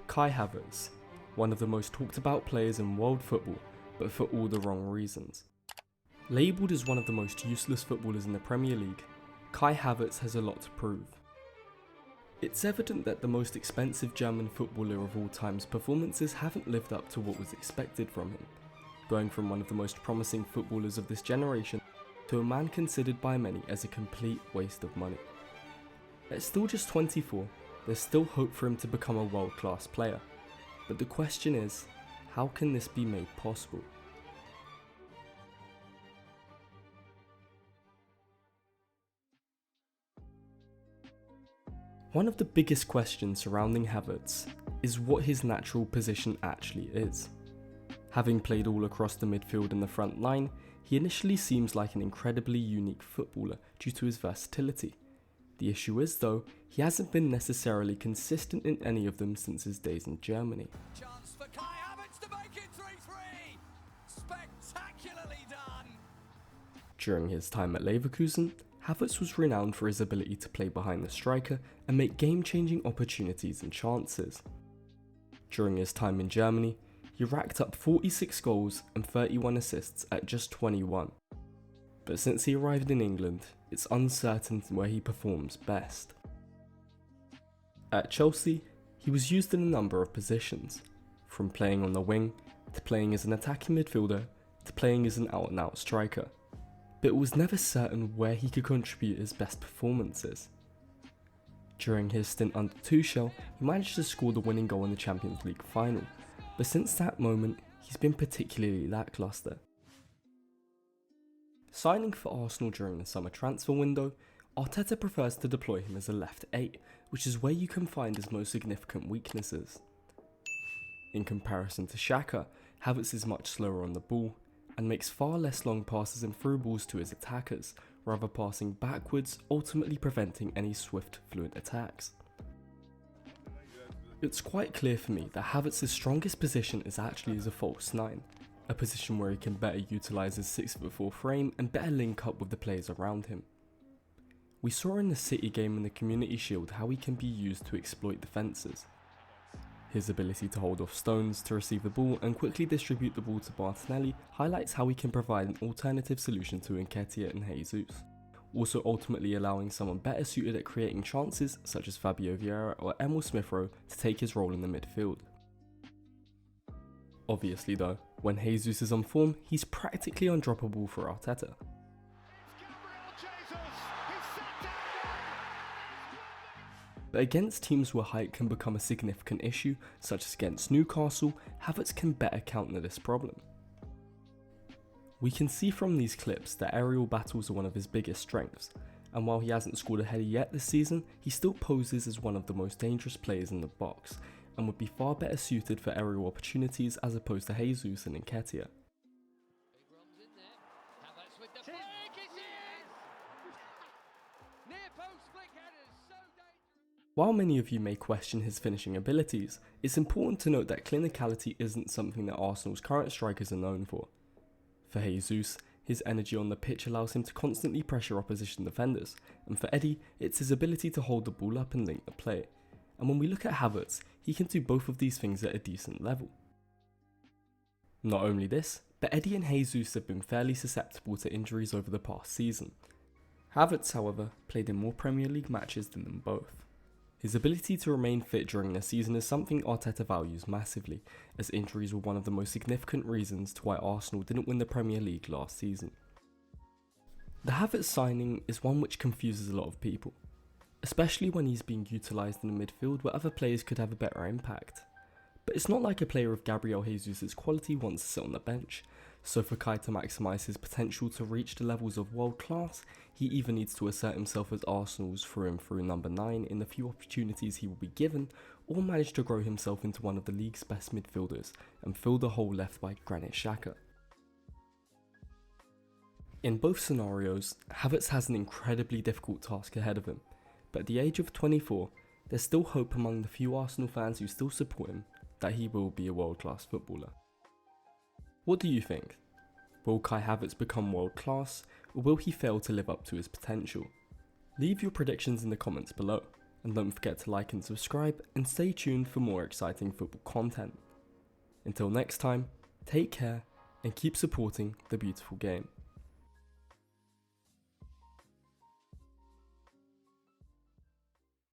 Kai Havertz, one of the most talked about players in world football, but for all the wrong reasons. Labelled as one of the most useless footballers in the Premier League, Kai Havertz has a lot to prove. It's evident that the most expensive German footballer of all time's performances haven't lived up to what was expected from him, going from one of the most promising footballers of this generation to a man considered by many as a complete waste of money. At still just 24, there's still hope for him to become a world-class player, but the question is, how can this be made possible? One of the biggest questions surrounding Havertz is what his natural position actually is. Having played all across the midfield and the front line, he initially seems like an incredibly unique footballer due to his versatility. The issue is though, he hasn't been necessarily consistent in any of them since his days in Germany. Chance for Kai Havertz to make it 3-3. Spectacularly done. During his time at Leverkusen, Havertz was renowned for his ability to play behind the striker and make game-changing opportunities and chances. During his time in Germany, he racked up 46 goals and 31 assists at just 21. But since he arrived in England, it's uncertain where he performs best. At Chelsea, he was used in a number of positions, from playing on the wing, to playing as an attacking midfielder, to playing as an out-and-out striker. But it was never certain where he could contribute his best performances. During his stint under Tuchel, he managed to score the winning goal in the Champions League final, but since that moment, he's been particularly lacklustre. Signing for Arsenal during the summer transfer window, Arteta prefers to deploy him as a left 8, which is where you can find his most significant weaknesses. In comparison to Saka, Havertz is much slower on the ball, and makes far less long passes and through balls to his attackers, rather passing backwards, ultimately preventing any swift, fluent attacks. It's quite clear for me that Havertz's strongest position is actually as a false 9, a position where he can better utilise his 6'4" frame and better link up with the players around him. We saw in the City game in the Community Shield how he can be used to exploit defences. His ability to hold off stones, to receive the ball and quickly distribute the ball to Martinelli highlights how he can provide an alternative solution to Nketiah and Jesus, also ultimately allowing someone better suited at creating chances such as Fabio Vieira or Emil Smith-Rowe to take his role in the midfield. Obviously though, when Jesus is on form, he's practically undroppable for Arteta. But against teams where height can become a significant issue, such as against Newcastle, Havertz can better counter this problem. We can see from these clips that aerial battles are one of his biggest strengths, and while he hasn't scored a header yet this season, he still poses as one of the most dangerous players in the box, and would be far better suited for aerial opportunities as opposed to Jesus and Nketiah. While many of you may question his finishing abilities, it's important to note that clinicality isn't something that Arsenal's current strikers are known for. For Jesus, his energy on the pitch allows him to constantly pressure opposition defenders, and for Eddie, it's his ability to hold the ball up and link the play. And when we look at Havertz, he can do both of these things at a decent level. Not only this, but Eddie and Jesus have been fairly susceptible to injuries over the past season. Havertz, however, played in more Premier League matches than them both. His ability to remain fit during the season is something Arteta values massively, as injuries were one of the most significant reasons to why Arsenal didn't win the Premier League last season. The Havertz signing is one which confuses a lot of people, especially when he's being utilised in the midfield where other players could have a better impact. But it's not like a player of Gabriel Jesus' quality wants to sit on the bench, so for Kai to maximise his potential to reach the levels of world class, he either needs to assert himself as Arsenal's through and through number 9 in the few opportunities he will be given, or manage to grow himself into one of the league's best midfielders and fill the hole left by Granit Xhaka. In both scenarios, Havertz has an incredibly difficult task ahead of him, but at the age of 24, there's still hope among the few Arsenal fans who still support him that he will be a world-class footballer. What do you think? Will Kai Havertz become world-class, or will he fail to live up to his potential? Leave your predictions in the comments below, and don't forget to like and subscribe, and stay tuned for more exciting football content. Until next time, take care and keep supporting the beautiful game.